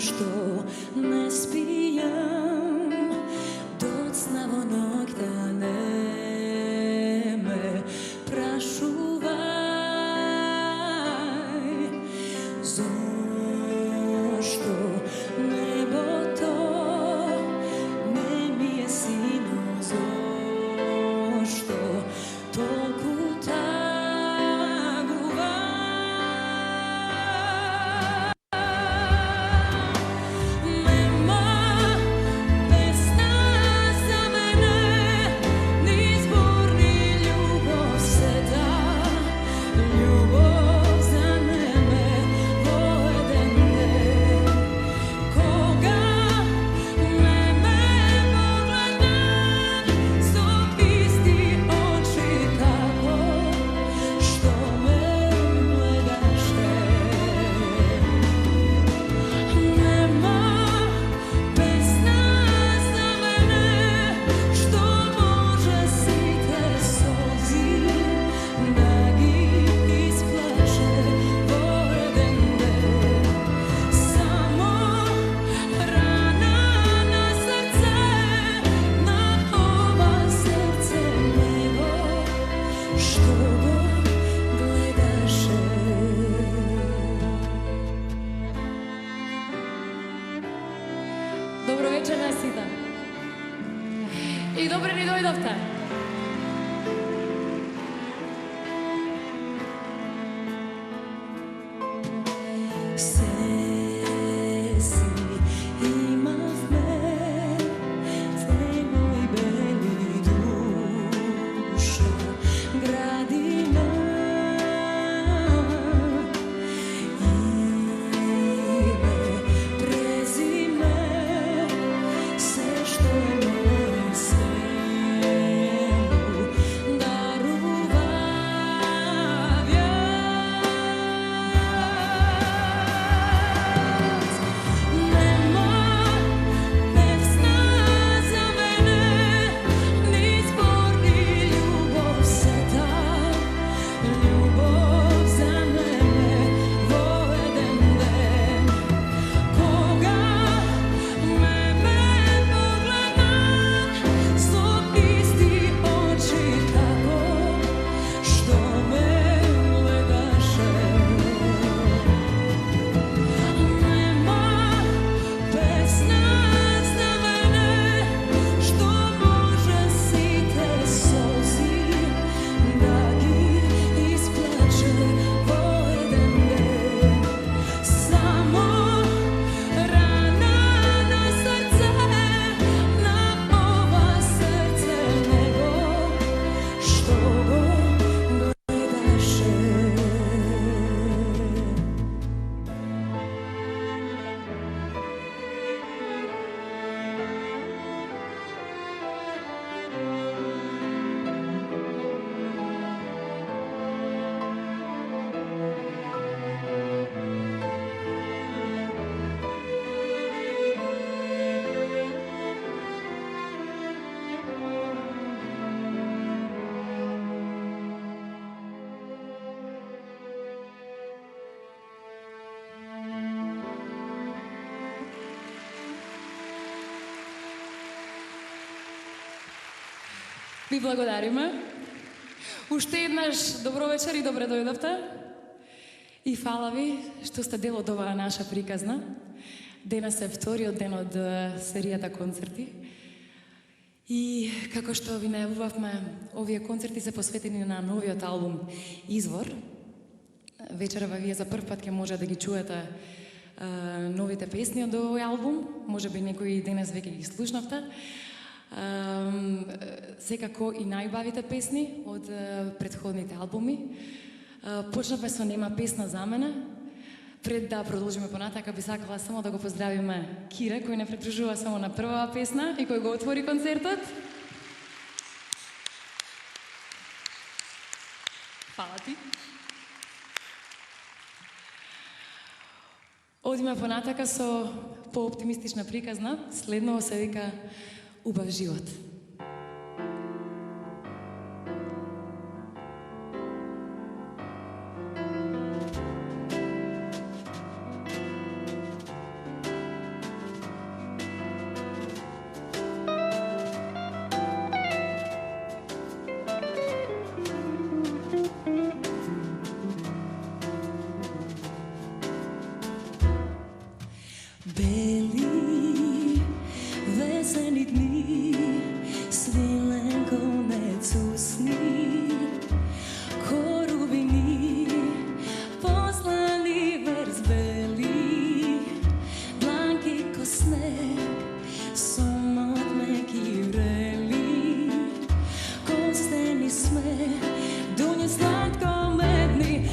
što ne spijam docna onog da ne me prašuvaj. Zašto nebo to ne mi je sino, zašto toliko Dobro večer na svima. I dobro ni dojdovte. Ви благодариме. Уште еднаш добро вечер и добре дојдовте. И фала ви што сте дел од оваа наша приказна. Денес е вториот ден од серијата концерти. И како што ви најавувавме, овие концерти се посветени на новиот албум Извор. Вечерава вие за прв пат ќе може да ги чуете новите песни од овој албум. Може би некои денес веќе ги слушнавте. Секако и најубавите песни од претходните албуми. Почнавме со Нема песна за мене. Пред да продолжиме понатака, би сакала само да го поздравиме Кире, кој не придружува само на првава песна и кој го отвори концертот. Фала ти. Одиме понатака со по-оптимистична приказна. Следново се вика Убав живот. Beli veseni dni, svilen konec usni, ko rubini, poslani vers beli, blanki ko sneg, samotne ki vreli, ko steni sme, dunje slatko medni.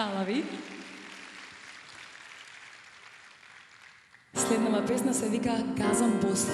Hvala ви. Следнава песна се вика Казам после.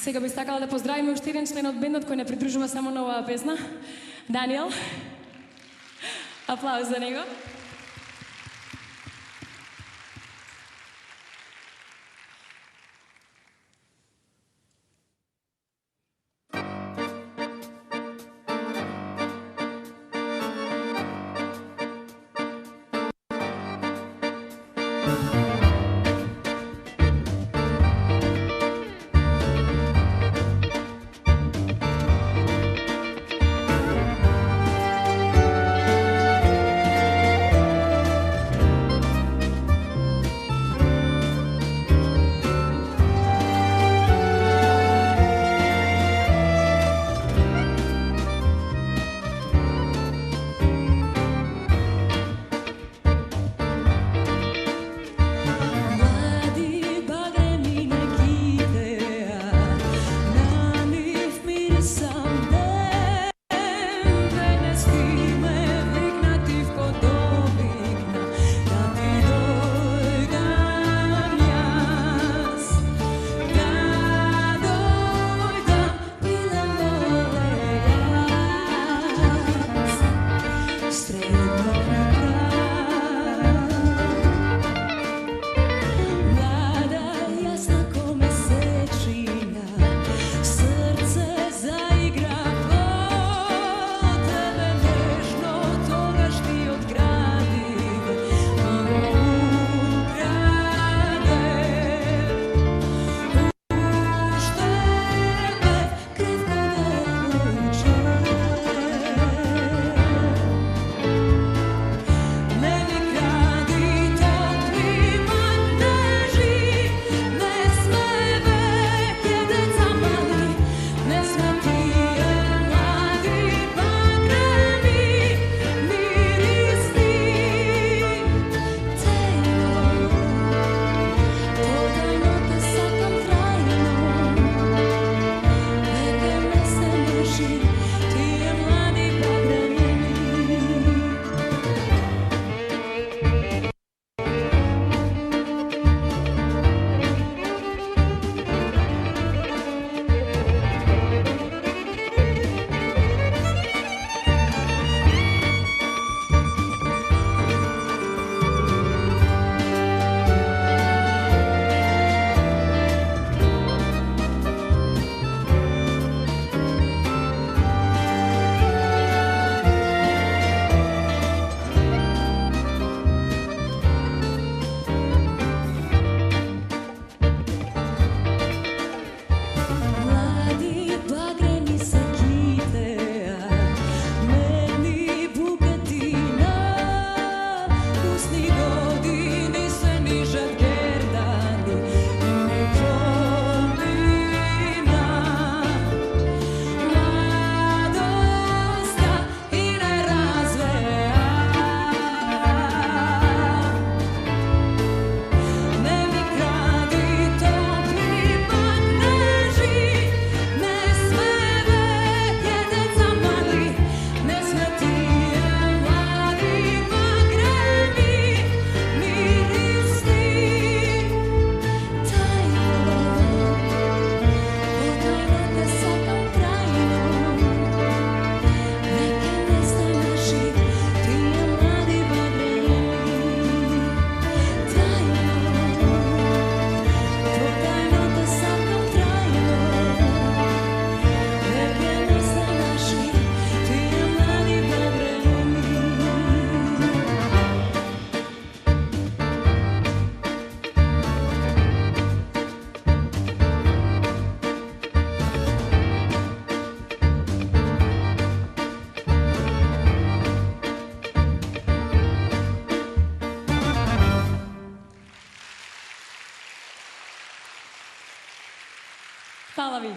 Сега би сакала да поздравиме уште еден член од бендот кој не придружува само на оваа песна. Даниел. Аплауз за него. Hvala vi.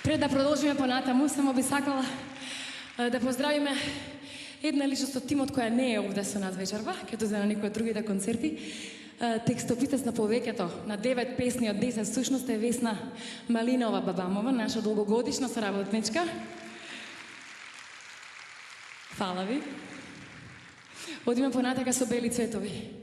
Пред да продолжиме понатаму, само би сакала да поздравиме една личност од тимот која не е овде со нас вечерва, ќе дозе на некои од другите концерти. Текстописец на повеќето, на 9 песни од 10, всушност е Весна Малинова Бабамова, наша долгогодишна соработничка. Фала ви. Одиме понатака со Бели цветови.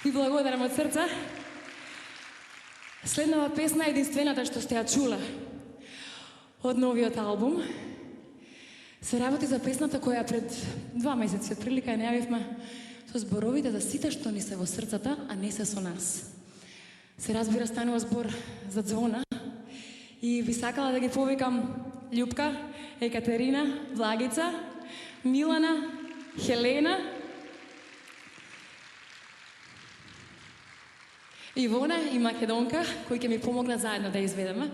Ви благодарам од срца. Следнава песна е единствената што сте ја чула од новиот албум. Се работи за песната која пред 2 месеци отприлика ја најавивме со зборовите за сите што ни се во срцата, а не се со нас. Се разбира, станува збор за Звона и би сакала да ги повикам Љупка, Екатерина, Влагица, Милана, Хелена, Ивона и Македонка, кои ќе ми помогнат заедно да изведеме.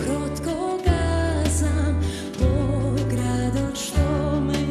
Кротко газам по градот што ме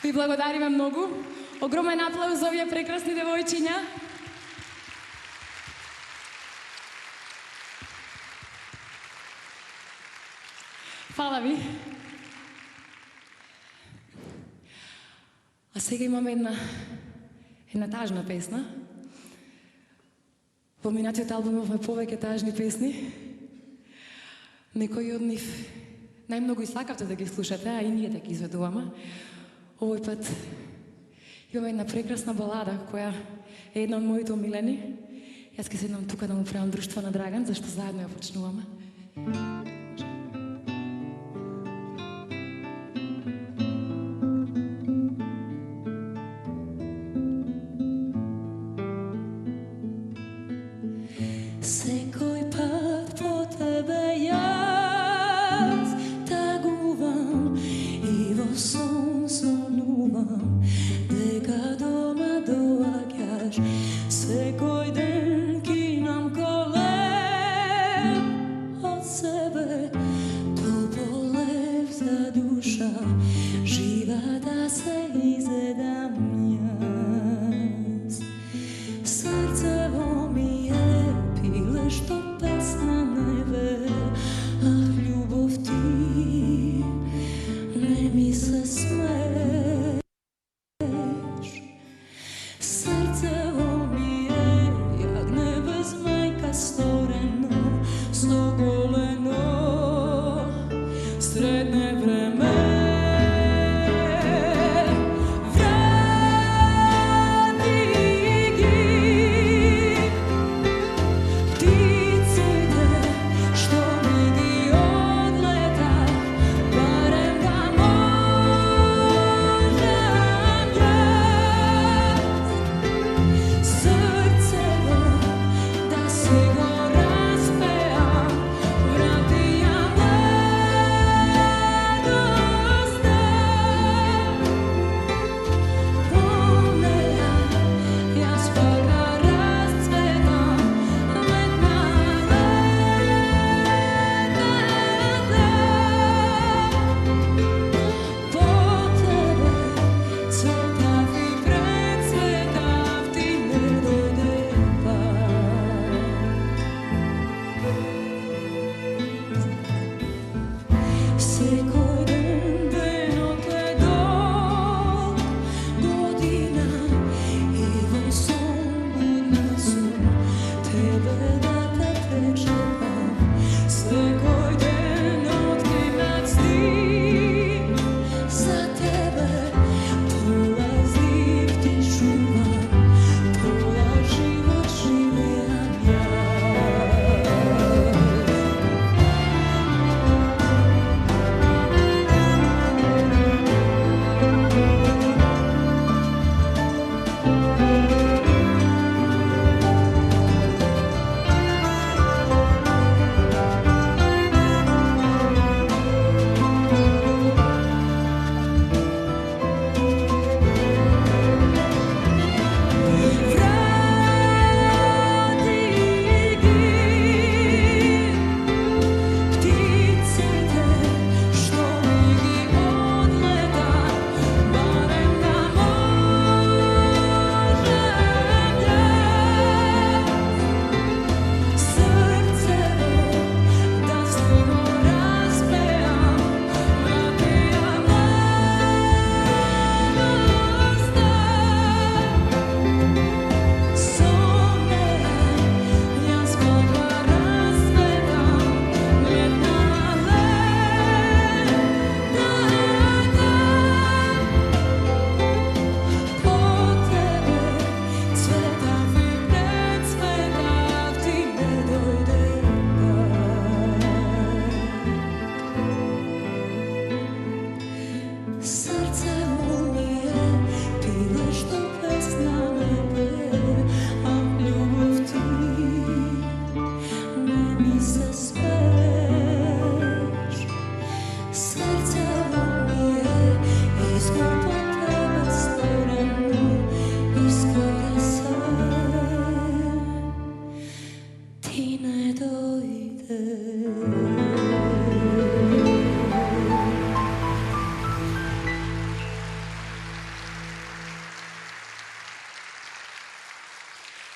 Ви благодариме многу. Огромен аплауз за овие прекрасни девојчиња. Фала ви. А сега имаме една тажна песна. Во минатиот албум имавме повеќе тажни песни. Некои од нив најмногу исакавте да ги слушате, а и ние да ги изведуваме. Овој пат имаме една прекрасна балада, која е една од моите омилени. Јас ќе седнам тука да му правам друштво на Драган, зашто заедно ја почнуваме. Секој пат по тебе јас тагувам и во сон сонувам дека дома доаѓаш. Секој ден кинам колеб од себе, тополев за душа, жива да се изедам јас. Срцево ми е пиле што песна не ве, ах љубов ти не ми се смееш. Срцево ми е јак небе змајка сторено, соголено средне време.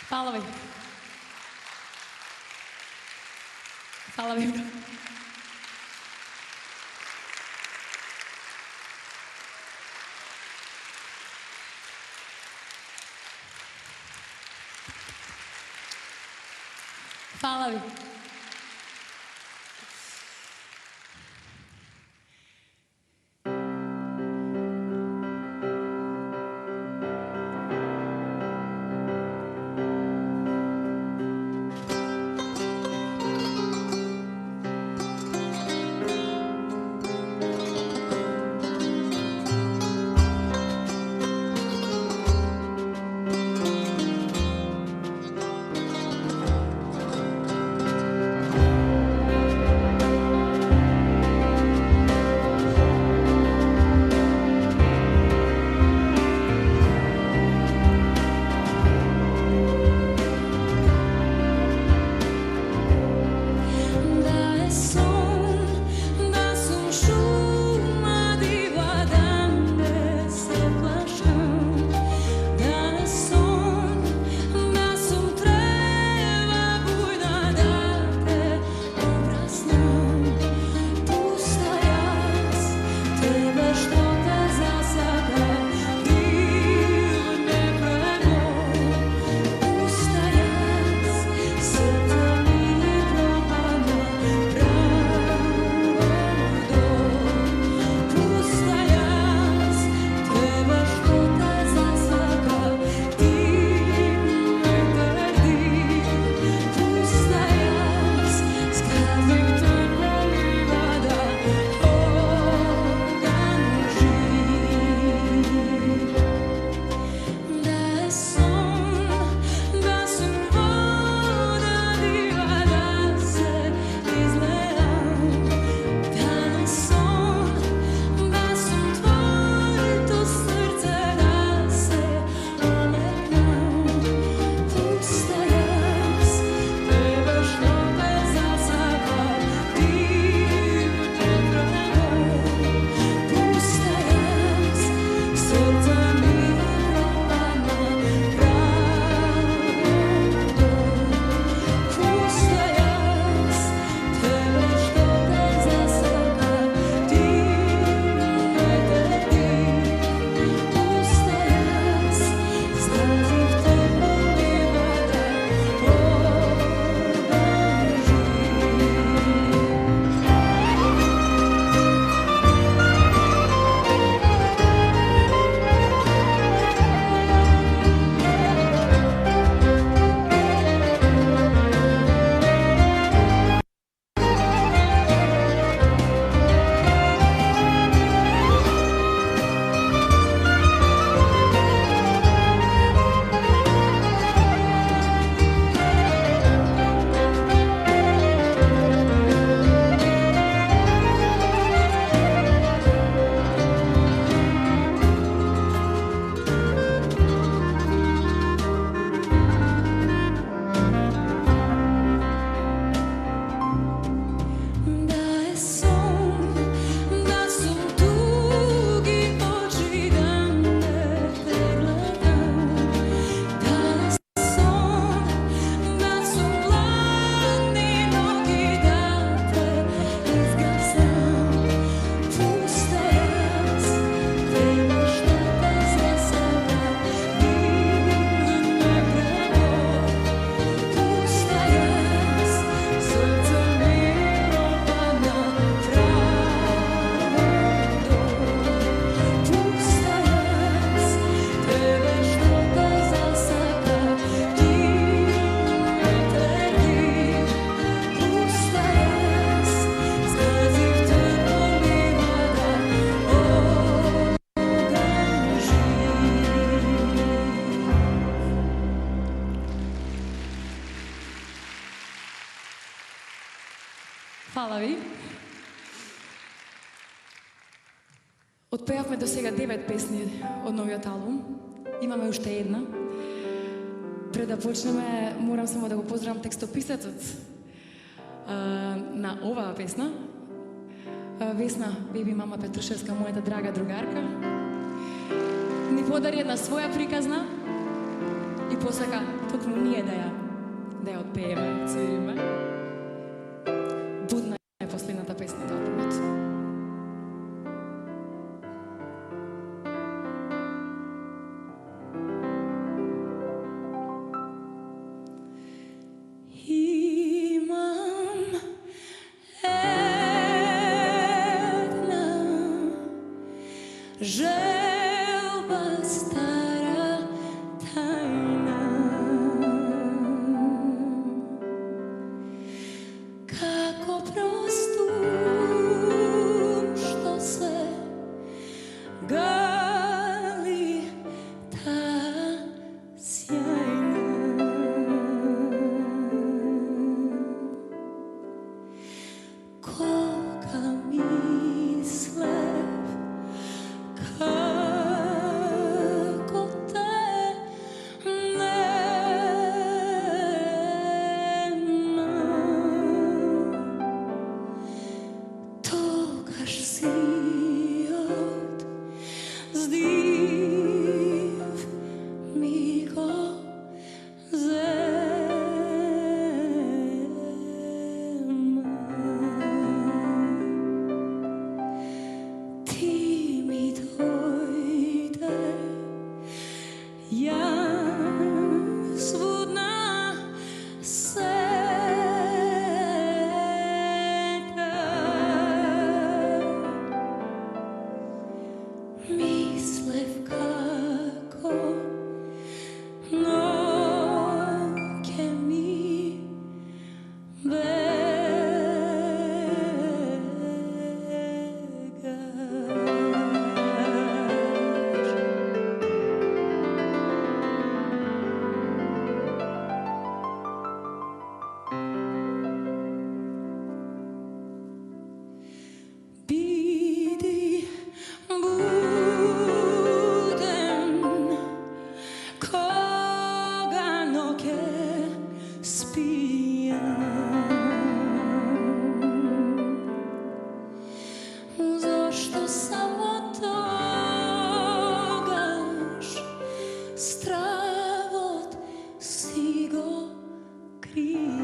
Fala vi. Fala vi. Fala vi. Hvala ви. Отпеавме до сега 9 песни од новиот албум. Имаме уште една. Пред да почнеме, морам само да го поздравам текстописецот на оваа песна. Весна, беби мама Петрушевска, мојата драга другарка, ни подари една своја приказна И посака, токму ние да ја одпееме, цвириме. Будна е последната песна од албумот. Želba stara tajna, kako prostum što se gali ta sjajna. Koga misle kako te nema, togaš sijat zdiv mi go zema. Ti mi dojde, ja svudna seta, mislev kako noge mi Bidi budem koga noge spijam. Zašto samo togaš stravot si go krijam.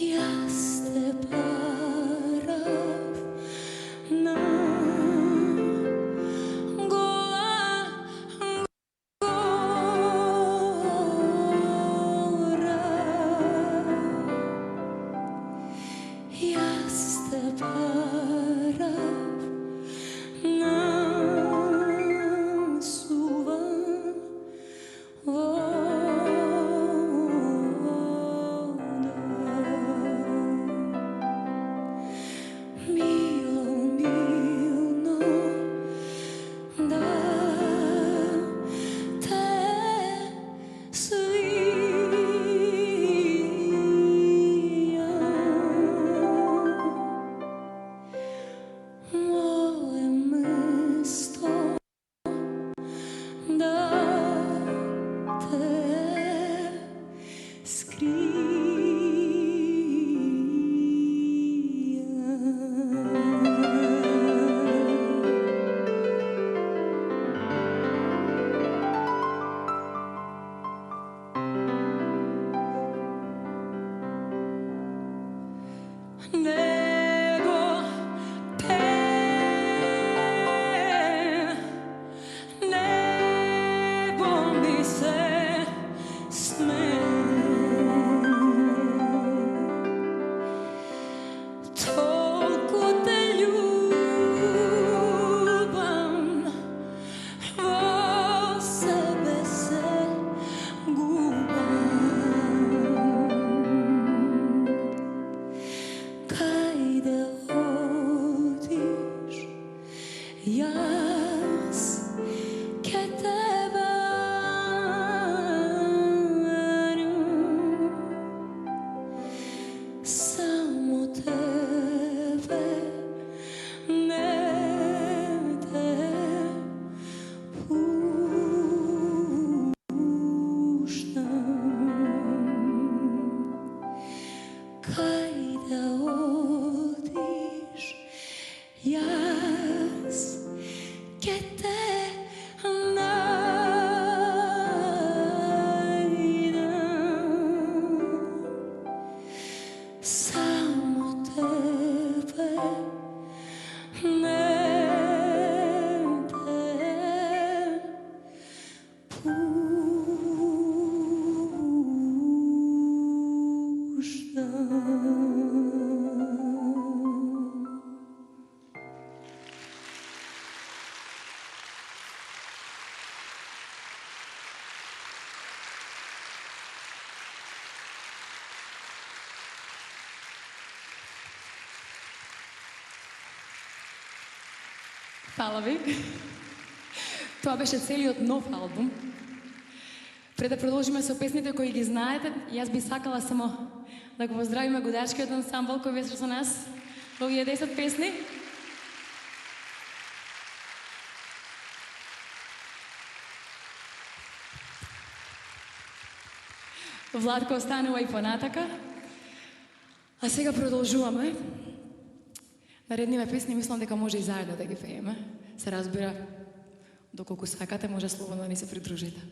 Jas te parav na gola gora. Jas te parav na suvan Milo, milno da te svijam. Moje mesto da te nego te nebo mi se sme. Toliko te ljubam, vo sebe se gubam. Kajde odiš, jas ke tebe varam. Samo tebe negde puštam. Kajde odiš, jas Фала ви. Тоа беше целиот нов албум. Пред да продолжиме со песните кои ги знаете, јас би сакала само да го поздравиме годачкиот ансамбл кој беше со нас во овие 10 песни. Владко останува и понатака. А сега продолжуваме. Наредниве песни мислам дека може и заедно да ги пееме. Се разбира, доколку сакате, може слободно да ни се придружите.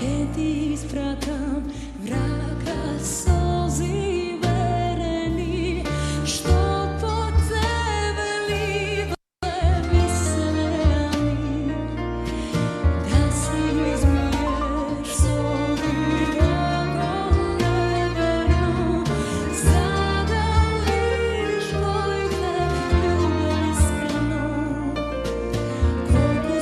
Keď ispratam vraka slzy verený, što po tebe live vysmejani, da si izmiješ svoju dragom nevernu, zadališ koji te ljubav iskreno, koliko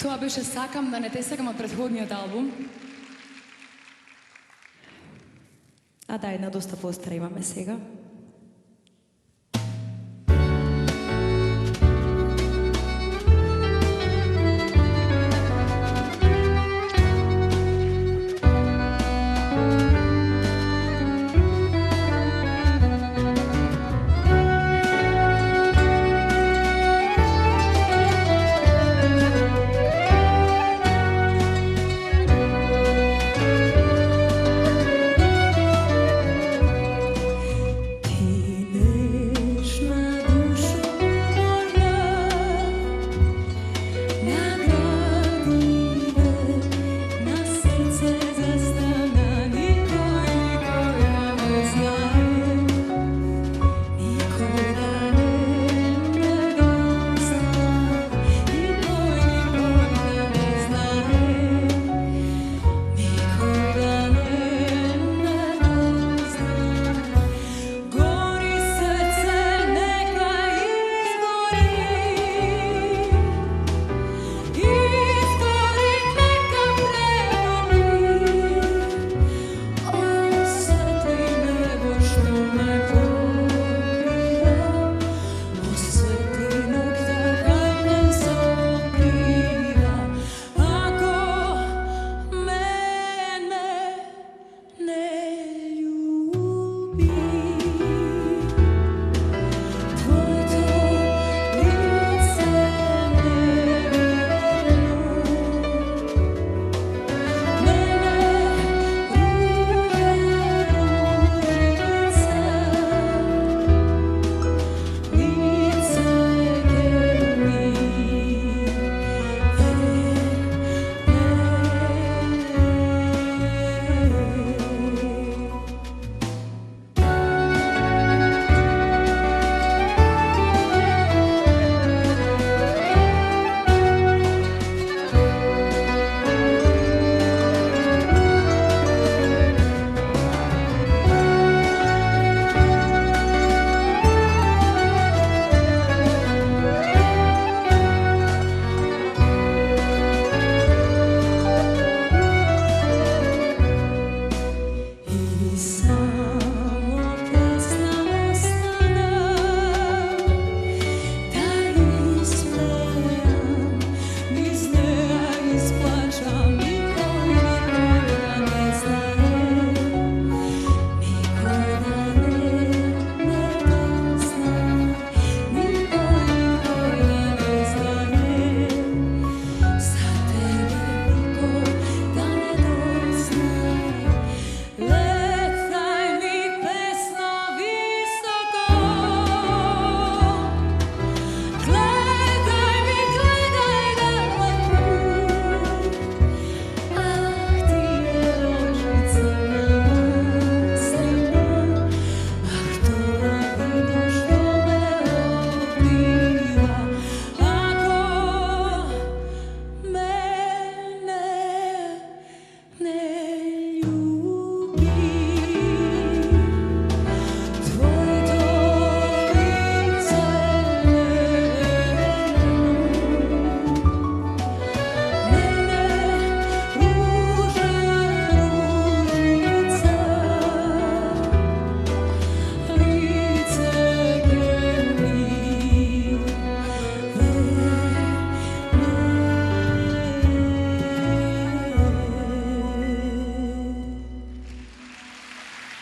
Тоа беше Сакам да не те сакам од претходниот албум. А да, една доста постара имаме сега.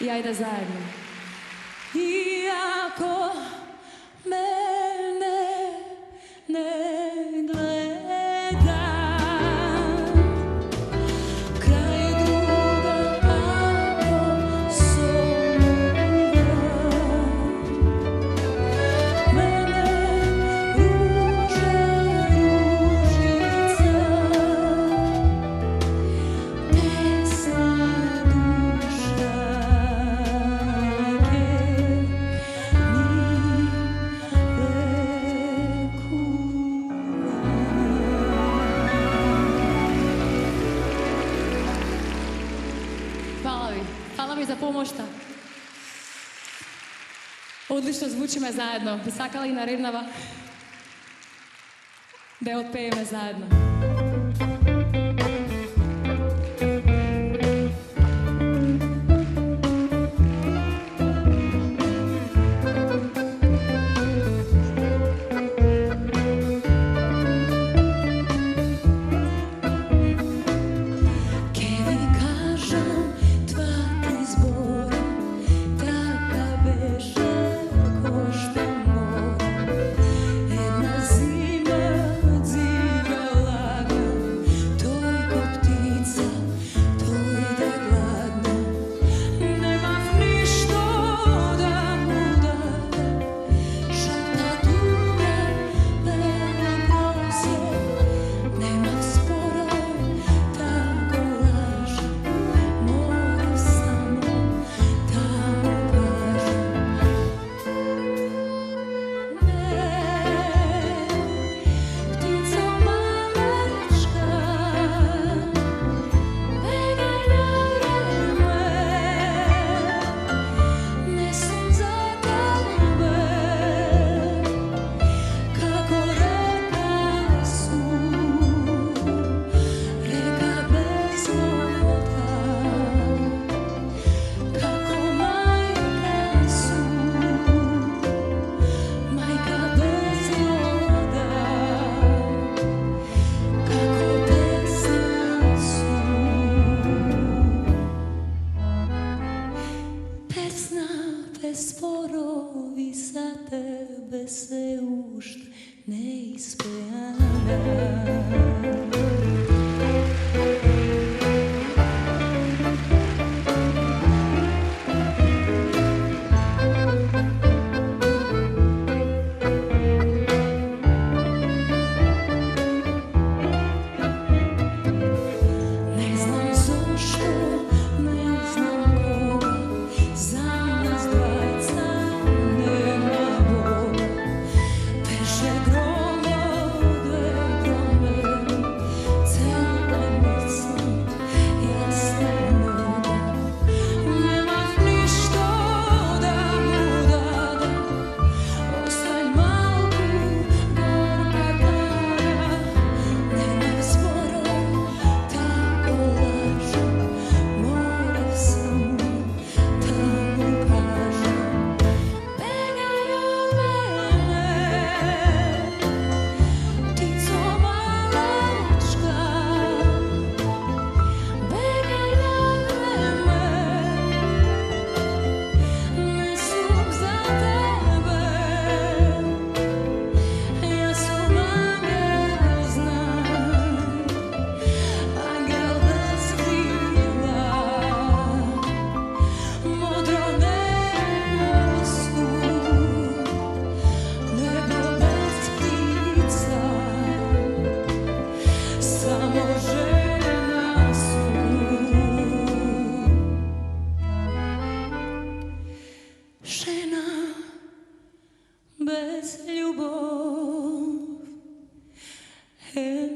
I ajde zajedno. Iako mene ne gledam, kraj druga ako somuva, mene ruže ružica, pesna duša Hvala vi za pomošta. Odlično zvučime zajedno. Bi sakala i narednava da je odpejeme zajedno. Sporovi za tebe se ušt ne ispejana.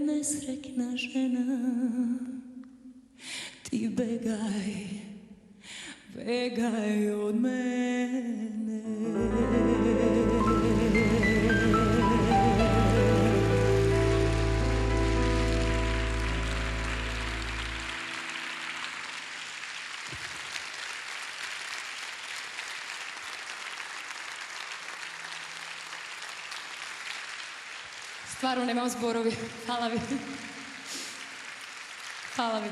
Nesretna žena, ti begaj, begaj od mene. Stvarno nemam zborovi. Hvala vi. Hvala vi.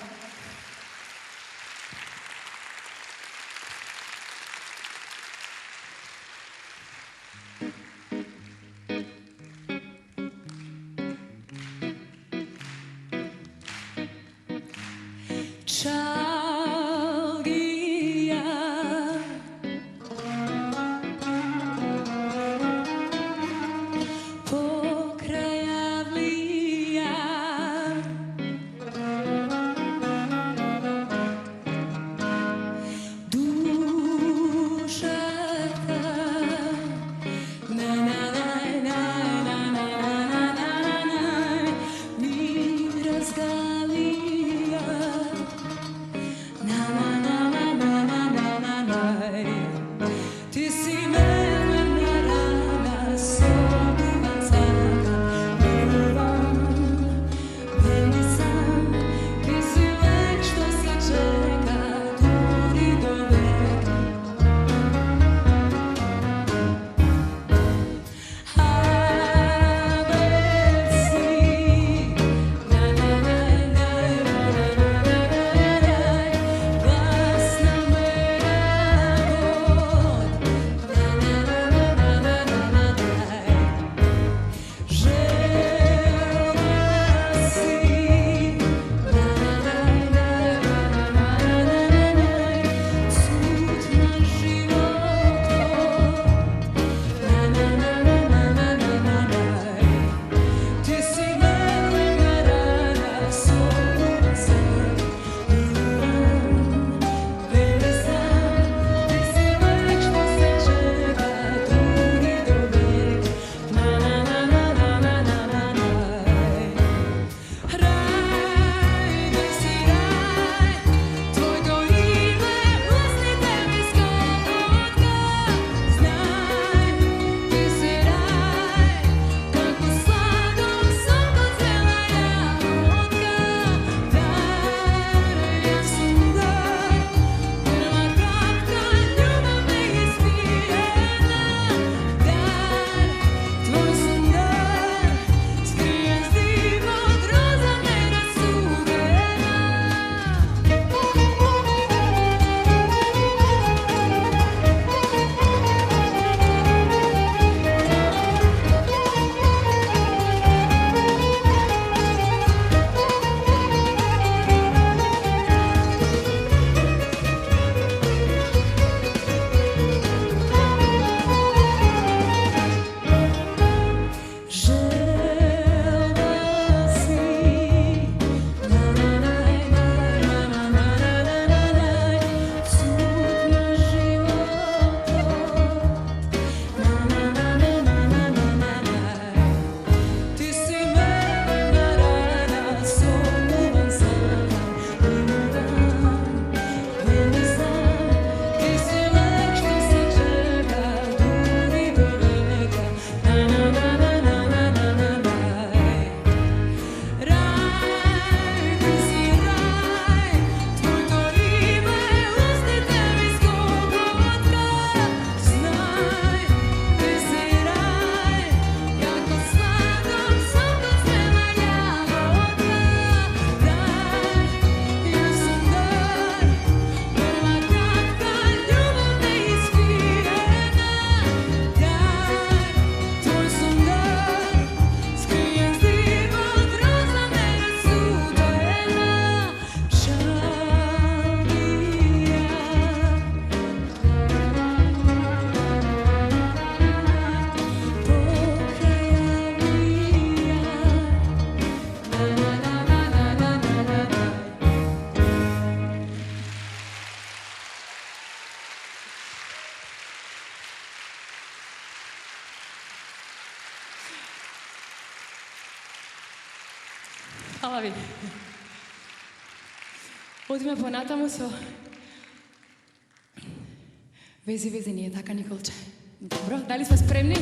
Hvala vi. Odime ponatamo so. Vezi nije taka, Nikolče. Dobro, da li smo spremni?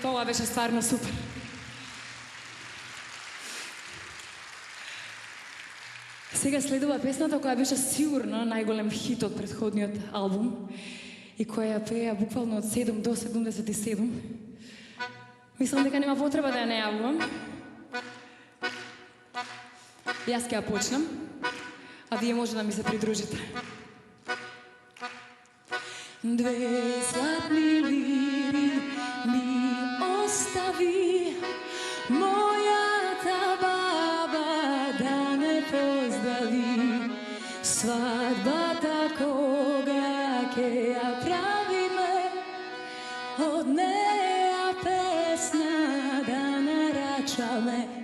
Ова беше стварно супер. Сега следува песната која беше сигурно најголем хит од претходниот албум и која ја пеја буквално од 7 до 77. Мислам дека нема потреба да ја најавувам. Јас ќе ја почнам, а вие може да ми се придружите. Две златни лири ми остави мојата баба да не поздрави. Свадбата кога ќе ја правиме, од неа песна да нарачаме.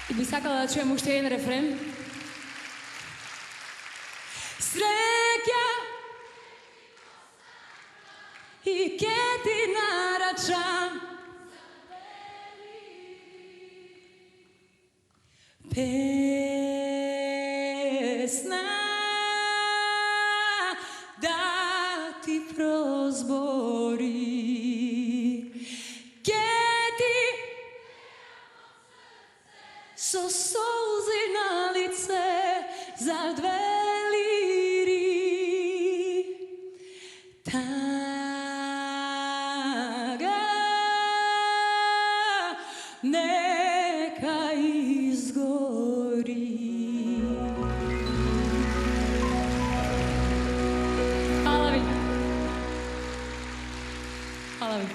И би сакала да чуем уште еден рефрен. sreća i ke ti naračam pesna da ti prozbori ke ti so solze na lice za dve liri taga neka izgori. Hvala vi. Hvala vi.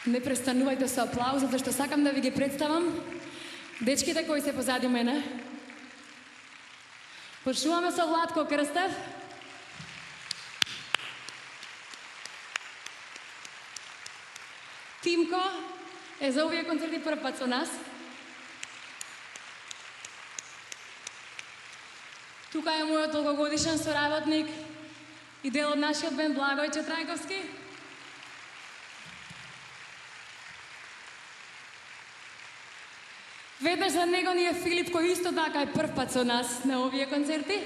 Не престанувајте со аплауз, затоа што сакам да ви ги представам дечките кои се позади мене. Почнуваме со Владко Крстев. Тимко е за овие концерти прв пат со нас. Тука е мојот долгогодишен соработник и дел од нашиот бенд Благојче Трајковски. Веднаш за него ни е Филип, кој исто така е прв пат со нас на овие концерти.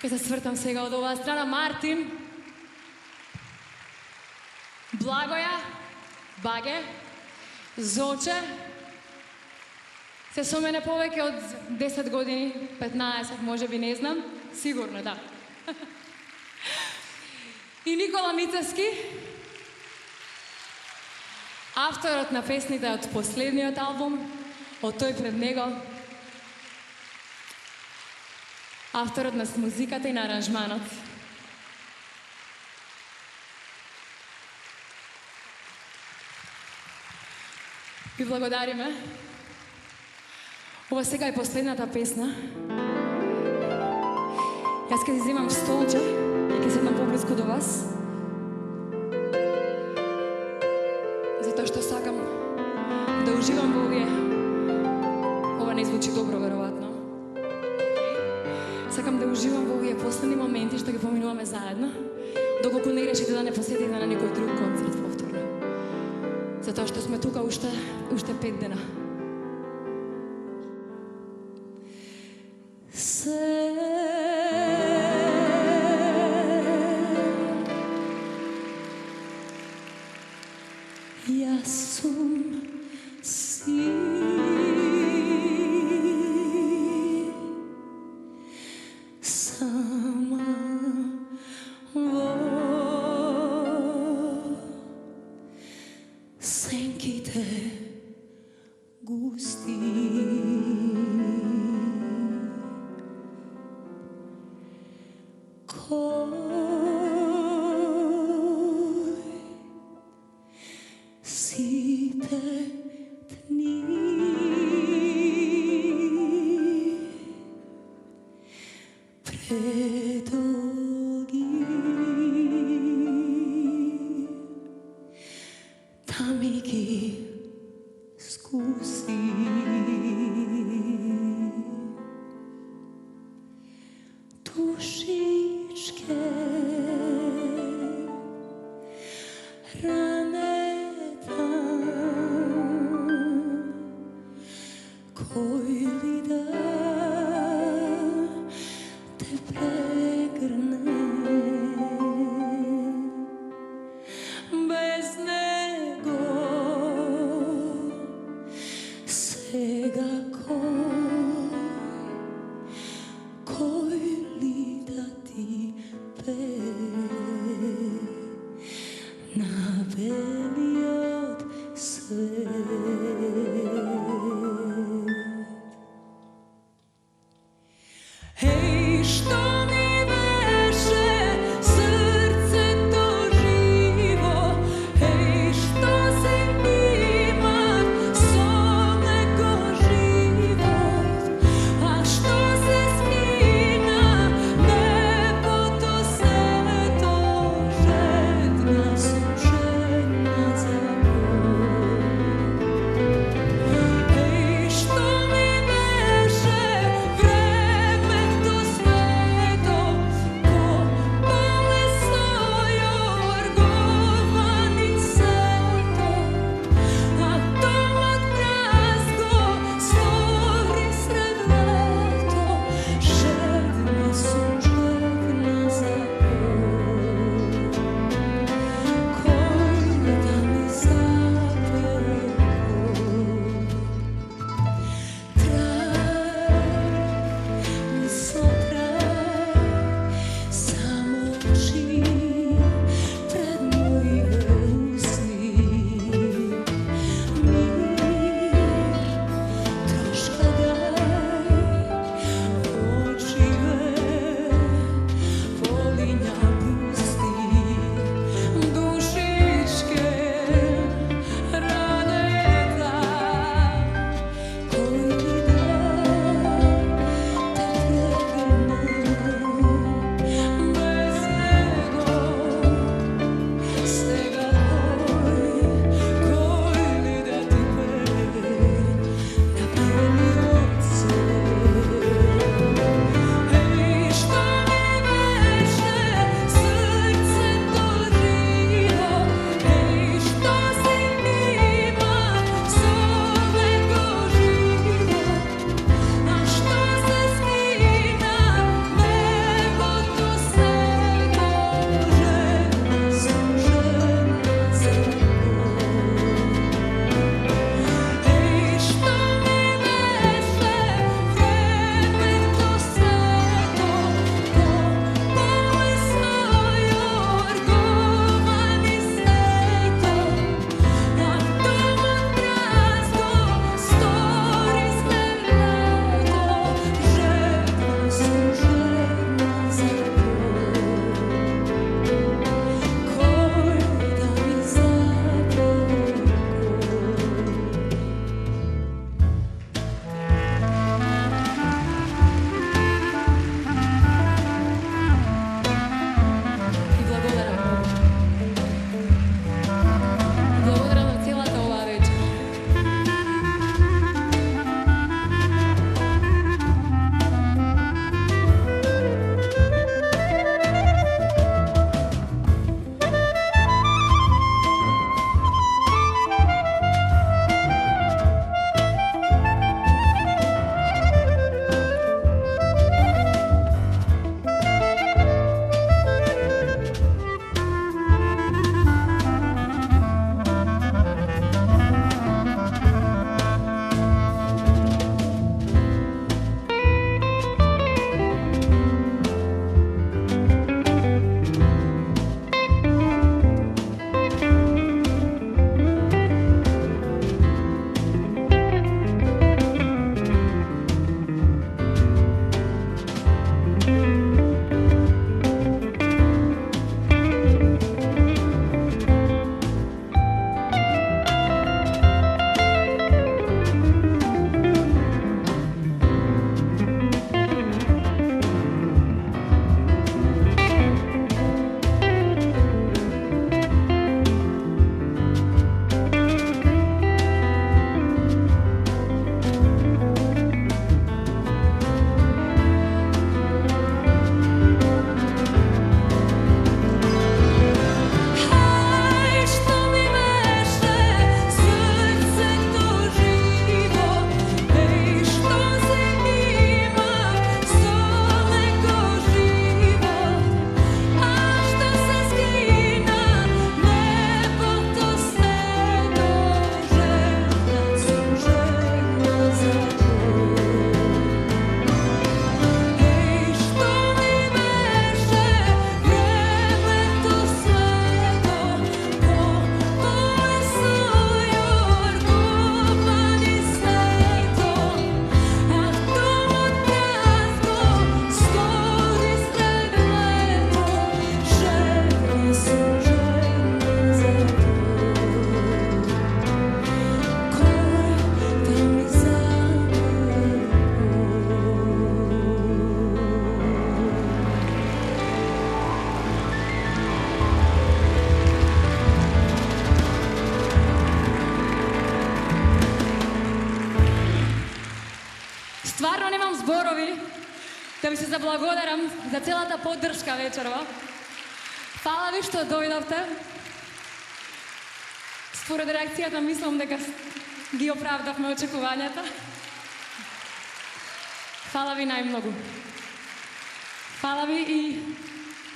Ке се свртам сега од оваа страна. Мартин, Благоја, Баге, Зоче, се со мене повеќе од 10 години, 15, може би, не знам, сигурно, да. И Никола Мицевски, авторот на песните од последниот албум, од тој пред него, авторот на музиката и на аранжманот. Ви благодариме. Ова сега е последната песна. Јас ќе си земам столче и ќе седнам поблиску до вас. Затоа што сакам да уживам во овие. Ова не звучи добро, веројатно. Сакам да уживам во овие последни моменти што ги поминуваме заедно, доколку не решите да не посетите на некој друг концерт повторно. Затоа што сме тука уште 5 дена. Јас сум си сама во сенките густи. Сите дни предолги да ми ги скуси. Душичке кој ли да те прегрне, без него сега кој ли да ти пее. ви се заблагодарам за целата поддршка вечерва. Фала ви што дојдовте. Според реакцијата мислам дека ги оправдавме очекувањата. Фала ви најмногу. Фала ви и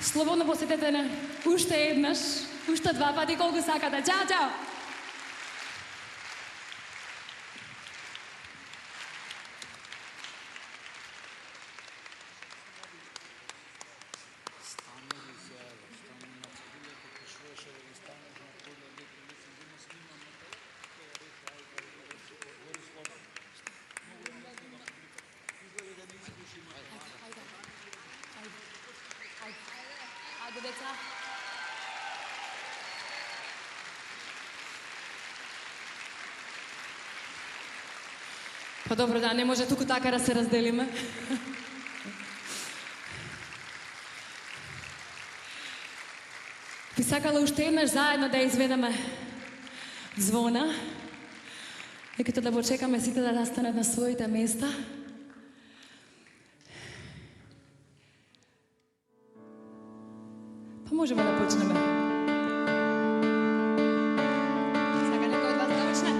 слободно посетете на уште еднаш, уште два пати колку сакате. Чао, чао! Ajde, deca. Па добро, да, не може туку така да се разделиме. Би сакала уште еднаш заедно да изведеме звона, и като да почекаме сите да настанат на своите места. Па можеме да почнеме. Сака некој од вас да почне?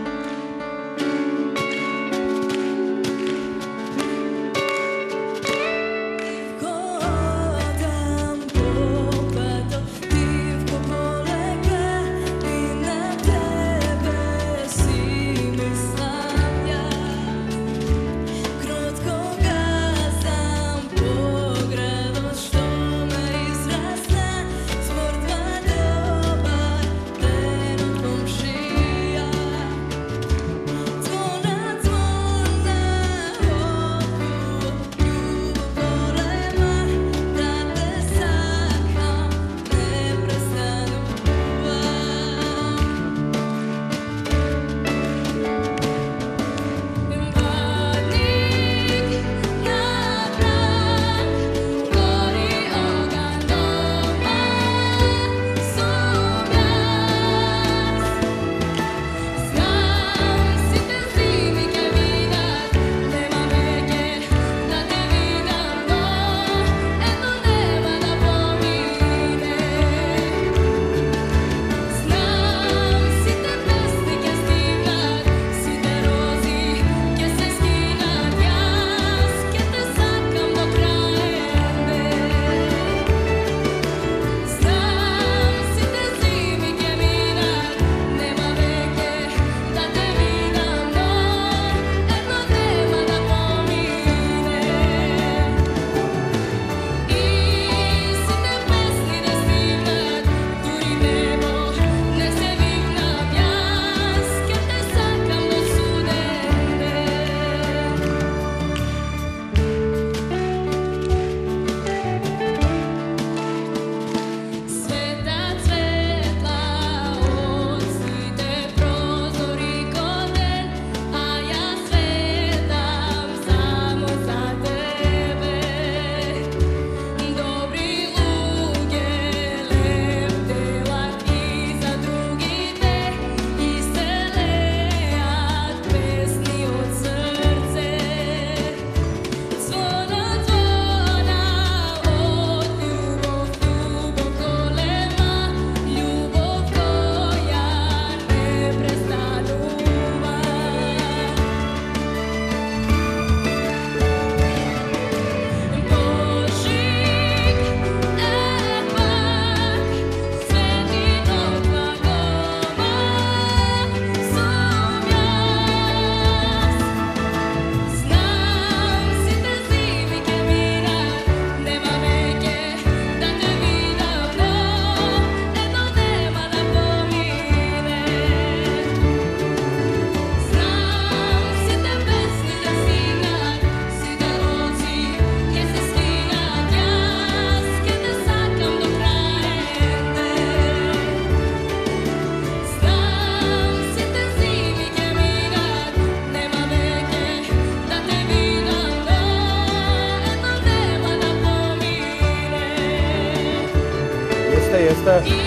Jeste.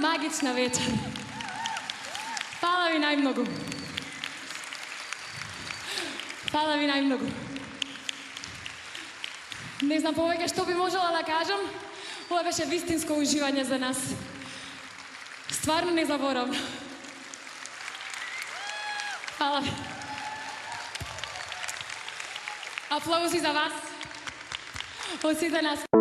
magična večer. Hvala vi najmnogo. Hvala vi najmnogo. Ne znam povege što bi možela da kažem. Ovo беше vistinsko uživanje za nas. Stvarno nezaboravno. Hvala vi. Aplauzi za vas. Od svih za nas.